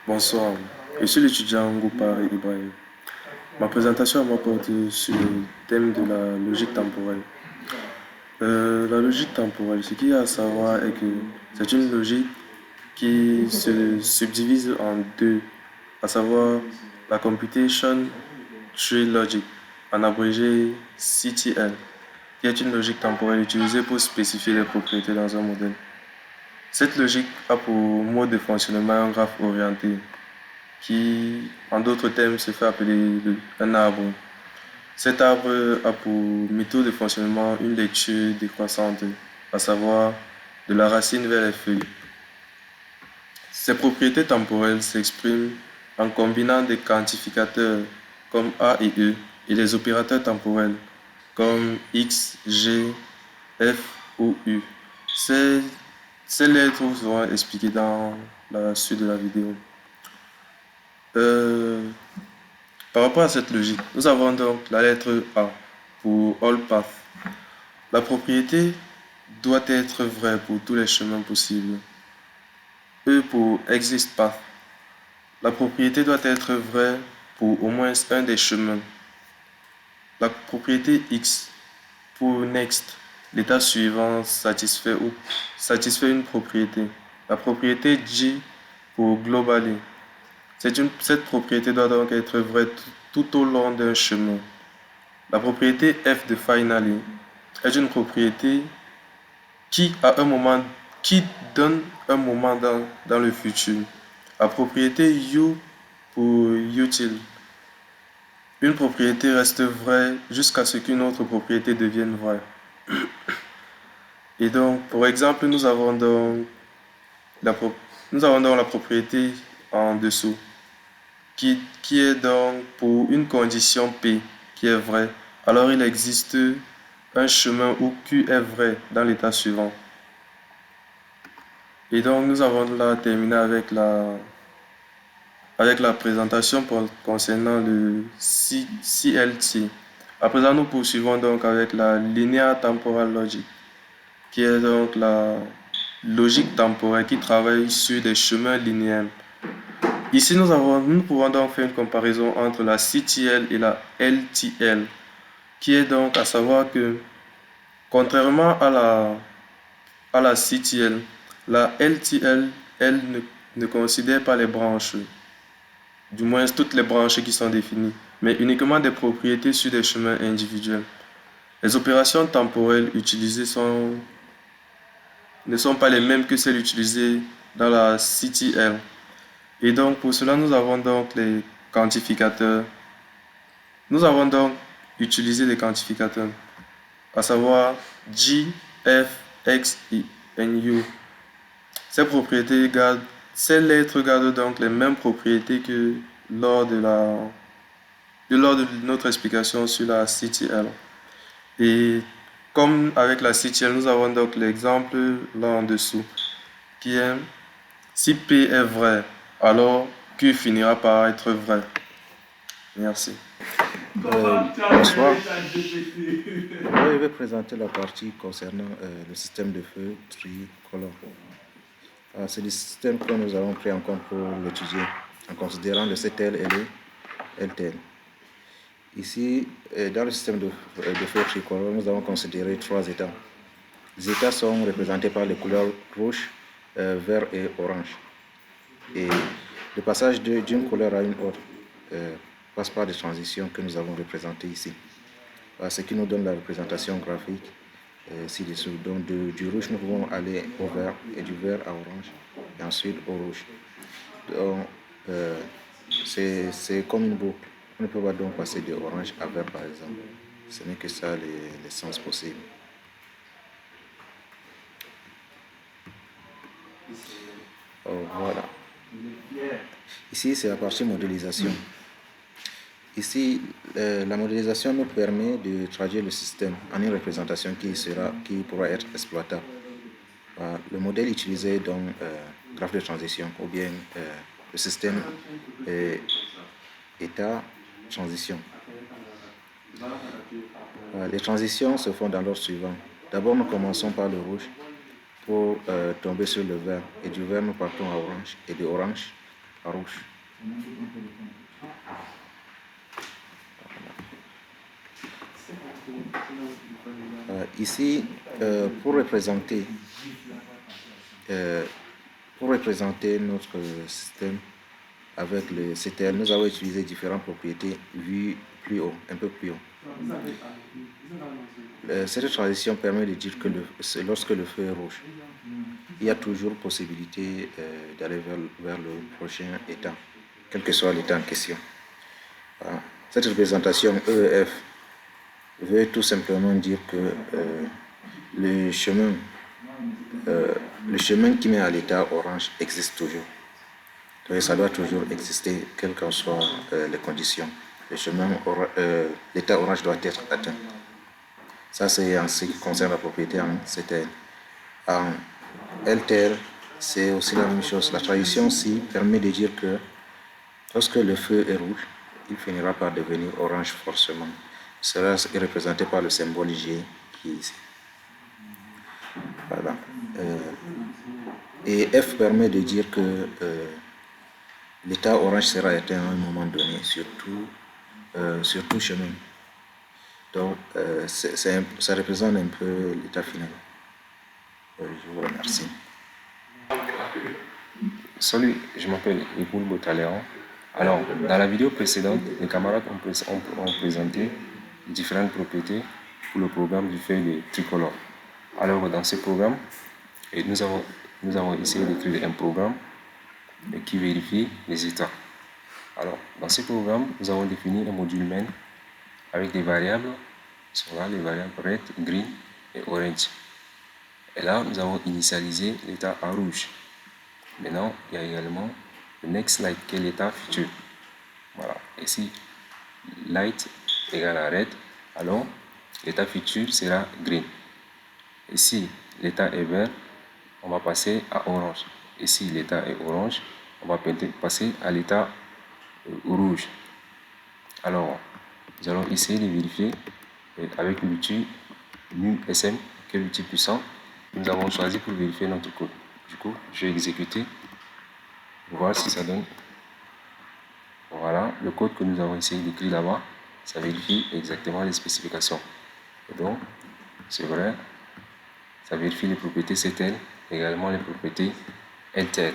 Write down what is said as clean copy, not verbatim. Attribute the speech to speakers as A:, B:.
A: Bonsoir, je suis l'étudiant Goupar Ibrahim. Ma présentation va porter sur le thème de la logique temporelle. La logique temporelle, ce qu'il y a à savoir est que c'est une logique qui se subdivise en deux, à savoir la Computation Tree Logic, en abrégé CTL, qui est une logique temporelle utilisée pour spécifier les propriétés dans un modèle. Cette logique a pour mode de fonctionnement un graphe orienté, qui, en d'autres termes, se fait appeler un arbre. Cet arbre a pour méthode de fonctionnement une lecture décroissante, à savoir de la racine vers les feuilles. Ces propriétés temporelles s'expriment en combinant des quantificateurs comme A et E et les opérateurs temporels comme X, G, F ou U. Ces, ces lettres vous seront expliquées dans la suite de la vidéo. Euh, Par rapport à cette logique, nous avons donc la lettre A pour all path. La propriété doit être vraie pour tous les chemins possibles. E pour exist path. La propriété doit être vraie pour au moins un des chemins. La propriété X pour next. L'état suivant satisfait une propriété. La propriété G pour globally. Cette propriété doit donc être vraie tout au long d'un chemin. La propriété f de finally est une propriété qui, qui donne un moment dans le futur. La propriété u pour util. Une propriété reste vraie jusqu'à ce qu'une autre propriété devienne vraie. Et donc, pour exemple, la, nous avons donc la propriété en dessous, qui est donc pour une condition P qui est vraie, alors il existe un chemin où Q est vrai dans l'état suivant. Et donc nous avons là terminé avec la présentation concernant le CLT. À présent, nous poursuivons donc avec la Linear Temporal Logic, qui est donc la logique temporelle qui travaille sur des chemins linéaires. Ici, nous pouvons donc faire une comparaison entre la CTL et la LTL, qui est donc à savoir que, contrairement à la CTL, la LTL, elle ne considère pas les branches, du moins toutes les branches qui sont définies, mais uniquement des propriétés sur des chemins individuels. Les opérations temporelles utilisées ne sont pas les mêmes que celles utilisées dans la CTL. Et donc pour cela, nous avons donc les quantificateurs. Nous avons donc utilisé des quantificateurs, à savoir G, F, X et NU. Ces lettres gardent donc les mêmes propriétés que lors de notre explication sur la CTL. Et comme avec la CTL, nous avons donc l'exemple là en dessous, qui est si P est vrai, alors Q finira par être vrai. Merci.
B: Bonsoir. Je vais présenter la partie concernant le système de feu tricolore. C'est le système que nous avons pris en compte pour l'étudier, en considérant le CTL et le LTL. Ici, dans le système de feu tricolore, nous avons considéré 3 états. Les états sont représentés par les couleurs rouge, vert et orange. Et le passage d'une couleur à une autre passe par des transitions que nous avons représentées ici. Ce qui nous donne la représentation graphique ci-dessous. Donc du rouge, nous pouvons aller au vert et du vert à orange et ensuite au rouge. Donc c'est comme une boucle. On ne peut pas donc passer de orange à vert par exemple. Ce n'est que ça les sens possibles. Voilà. Ici, c'est la partie modélisation. Ici, la modélisation nous permet de traduire le système en une représentation qui pourra être exploitable. Le modèle utilisé dans graphe de transition ou bien le système état-transition. Les transitions se font dans l'ordre suivant. D'abord, nous commençons par le rouge. pour tomber sur le vert. Et du vert, nous partons à orange. Et de orange à rouge. Ici, pour représenter notre système avec le CTL, nous avons utilisé différentes propriétés vues plus haut, un peu plus haut. Cette transition permet de dire que lorsque le feu est rouge, il y a toujours possibilité d'aller vers le prochain état, quel que soit l'état en question. Voilà. Cette représentation EEF veut tout simplement dire que le chemin qui met à l'état orange existe toujours. Donc, ça doit toujours exister, quelles qu'en soient les conditions. L'état orange doit être atteint. Ça, c'est en ce qui concerne la propriété en CTL. En LTL, c'est aussi la même chose. La transition-ci permet de dire que lorsque le feu est rouge, il finira par devenir orange forcément. Cela est représenté par le symbole G qui est ici. Voilà. Et F permet de dire que l'état orange sera atteint à un moment donné, sur tout chemin. Donc, ça représente un peu l'état final. Je vous remercie.
C: Salut, je m'appelle Écoule Botaléon. Alors, dans la vidéo précédente, les camarades ont présenté différentes propriétés pour le programme du feuille de tricolore. Alors, dans ce programme, nous avons essayé d'écrire un programme qui vérifie les états. Alors, dans ce programme, nous avons défini un module main avec des variables, sont là les variables red, green et orange. Et là, nous avons initialisé l'état en rouge. Maintenant, il y a également le next light qui est l'état futur. Voilà. Ici, light égale à red, alors l'état futur sera green. Ici, l'état est vert, on va passer à orange. Ici, l'état est orange, on va passer à l'état rouge. Alors, nous allons essayer de vérifier avec l'outil NumSM, qui est l'outil puissant. Nous avons choisi pour vérifier notre code. Du coup, je vais exécuter pour voir si ça donne. Voilà, le code que nous avons essayé d'écrire là-bas, ça vérifie exactement les spécifications. Et donc, c'est vrai, ça vérifie les propriétés CTL, également les propriétés LTL.